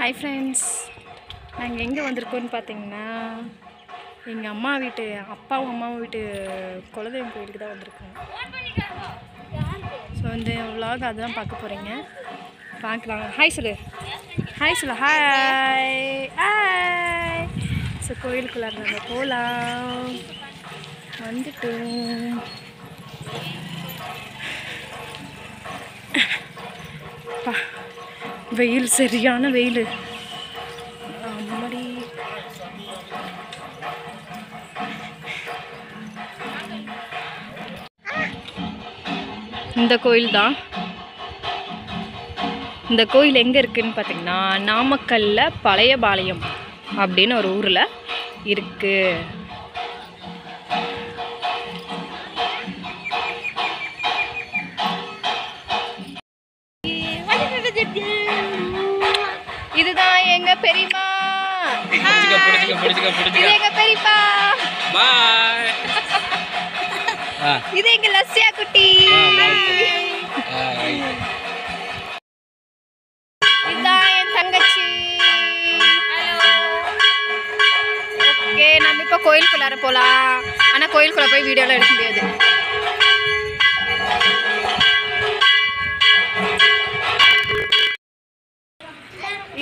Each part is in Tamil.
ஹாய் ஃப்ரெண்ட்ஸ், நாங்கள் எங்கே வந்திருக்கோன்னு பார்த்தீங்கன்னா எங்கள் அம்மா வீட்டு அப்பாவும் அம்மாவும் வீட்டு குலதெய்வம் கோயிலுக்கு தான் வந்திருக்கோம். ஸோ இந்த vlog அதுதான் பார்க்க போகிறீங்க, பார்க்கலாம். ஹாய் சொல்லு, ஹாய் சொல்லு, ஹாய் ஹாய். ஸோ கோயிலுக்குள்ளே நம்ம போகலாம். வந்துட்டோம். வெயில், சரியான வெயில். இந்த கோயில் தான். இந்த கோயில் எங்கே இருக்குதுன்னு பார்த்தீங்கன்னா நாமக்கல்ல பழையபாளையம் அப்படின்னு ஒரு ஊரில் இருக்குது. இதுதான் எங்க பெரியம்மா. இது எங்க பெரியப்பா. இது எங்க லஸ்யா குட்டி. இதுதான் என் தங்கச்சி. ஓகே, நம்ம இப்போ கோயிலுக்குள்ளார போகலாம். ஆனால் கோயிலுக்குள்ள போய் வீடியோலாம் எடுக்க முடியாது.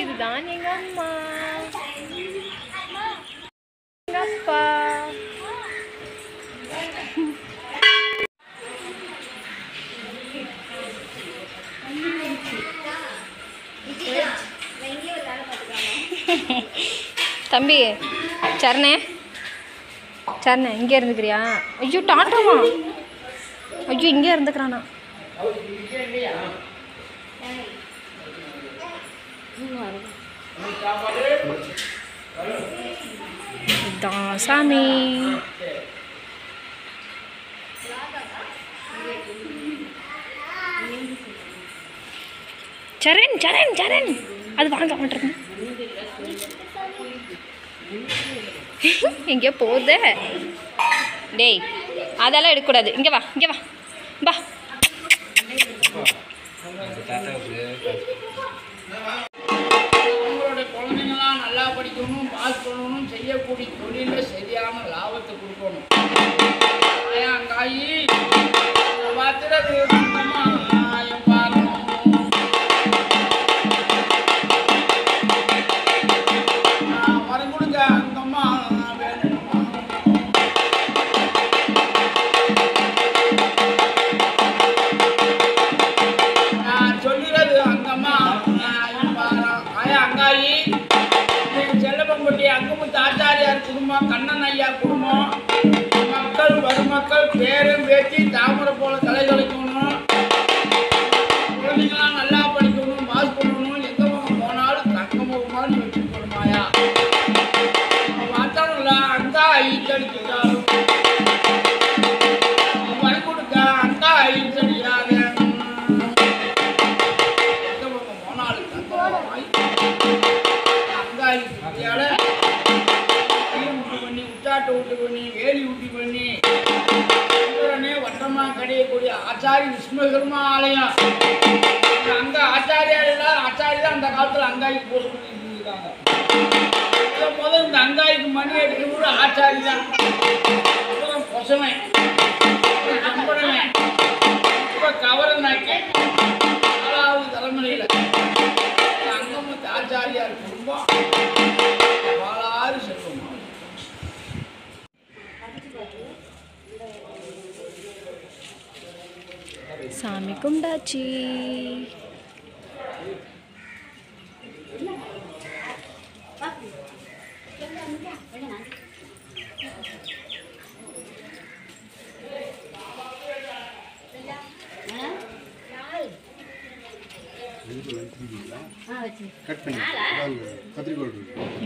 இதுதான் எங்க அம்மா, எங்க அப்பா. தம்பி சரணே, சரணே இங்கே இருந்துக்கிறியா? ஐயோ டாட்டாமா, ஐயோ இங்கே இருந்துக்கிறானா? இதான் சாமி. சரண் சரண் சரண், அது வாங்க மாட்டேன். எங்கேயோ போகுது. டேய் அதெல்லாம் எடுக்கக்கூடாது. இங்கே வா, இங்கே வா, வா. குழந்தைங்களாம் நல்லா படிக்கணும், பாஸ் பண்ணணும், செய்யக்கூடிய தொழிலில் சரியான லாபத்தை கொடுக்கணும். காயி பார்த்துறது வரம் கொடுங்க அங்கம்மா வேணும். நான் சொல்லுறது அங்கம்மா அங்காயி செல்லப்பம்பட்டி அங்கமுத்து ஆச்சாரியார் குடும்பம், கண்ணன் ஐயா குடும்பம், மக்கள் மருமக்கள் பேரும் பேச்சு தாமரை போல தலைகளைக்கணும். குழந்தைங்களாம் நல்லா படிக்கணும், பாஸ் பண்ணணும். எந்த பக்கம் போனாலும் தங்கமுகமானு வச்சுக்கணுமாயா. பார்த்தானுங்கள அங்கா ஐச்சடிச்சாலும் வரி கொடுக்க அங்கா ஐச்சடியாத. எந்த பக்கம் போனாலும் தங்கமுகமாய் அங்காய் பண்ணி உச்சாட்டை ஊட்டி பண்ணி வேலி ஊட்டி பண்ணி உடனே வட்டமாக கடையக்கூடிய ஆச்சாரி விஸ்வகர்மா ஆலயம். அங்கே ஆச்சாரியார் இல்லாத ஆச்சாரி தான் அந்த காலத்தில் அங்காய்க்கு போஸ்ட் பண்ணிட்டு இருக்காங்க. முதல் இந்த அங்காய்க்கு மணி எடுக்கிறது ஆச்சாரி தான். பொசவன் கம்பனவன் இப்போ கவரனாக்கி 4வது தலைமுறையில் அங்கமுத்து ஆச்சாரியார் குடும்பம் வாழாறு செல்வம். சாமி கும்பிட்டாச்சு.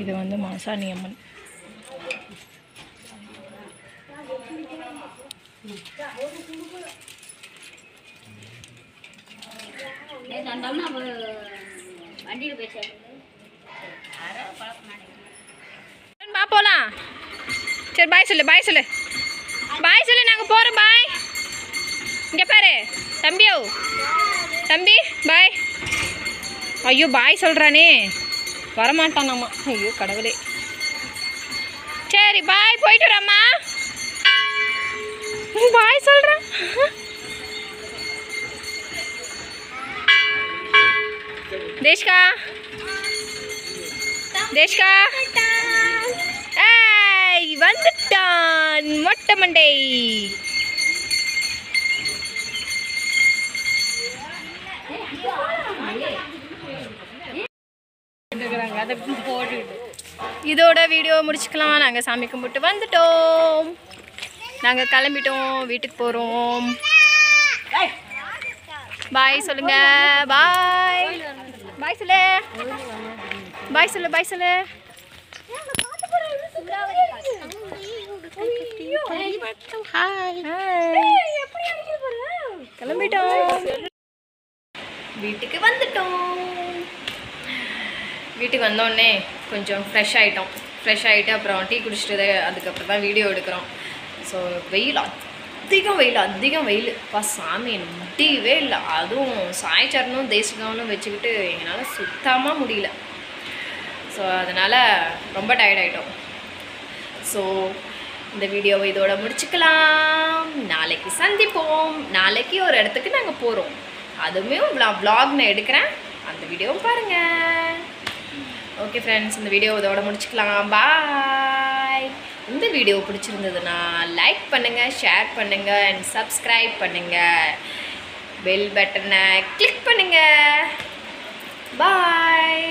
இது வந்து மாசாணி அம்மன். போலாம். சரி பாய் சொல்லு, பாய் சொல்லு, பாய் சொல்லு. நாங்கள் போகிறோம், பாய். இங்கே பாரு தம்பியோ, தம்பி பாய். ஐயோ பாய் சொல்கிறானே. வரமாட்டானாம்மா. ஐயோ கடவுளே. சரி பாய், போயிட்டு வரம்மா. பாய் சொல்கிறேன். தேஷ்கா தேஷ்கா ஏய் வந்துட்டான் மொட்டை மண்டை. இதோட வீடியோ முடிச்சுக்கலாம். நாங்கள் சாமி கும்பிட்டு வந்துட்டோம். நாங்கள் கிளம்பிட்டோம், வீட்டுக்கு போகிறோம். பாய் சொல்லுங்க. பாய் பாய் சொல்லு. பாய் சொல்லு. பாய் சொல்லு. கிளம்பிட்டோம், வீட்டுக்கு வந்துட்டோம். வீட்டுக்கு வந்தோடனே கொஞ்சம் ஃப்ரெஷ் ஆகிட்டு அப்புறம் டீ குடிச்சிட்டு அதுக்கப்புறம் தான் வீடியோ எடுக்கிறோம். ஸோ வெயில் அதிகம் வெயில் சாமி முடியவே இல்லை. அதுவும் சாய்ச்சரனும் தேசிகாவும் வச்சுக்கிட்டு எங்களால் சுத்தமாக முடியல. ஸோ அதனால் ரொம்ப டயர்டாயிட்டோம். ஸோ இந்த வீடியோவை இதோட முடிச்சுக்கலாம். நாளைக்கு சந்திப்போம். நாளைக்கு ஒரு இடத்துக்கு நாங்கள் போகிறோம். அதுவுமே vlog நான் எடுக்கிறேன், அந்த வீடியோவும் பாருங்கள். ஓகே ஃப்ரெண்ட்ஸ், இந்த வீடியோ இதோட முடிச்சுக்கலாம். பாய். இந்த வீடியோ பிடிச்சிருந்ததுன்னா லைக் பண்ணுங்கள், ஷேர் பண்ணுங்கள் அண்ட் சப்ஸ்கிரைப் பண்ணுங்கள். பெல் பட்டனை கிளிக் பண்ணுங்கள். பாய்.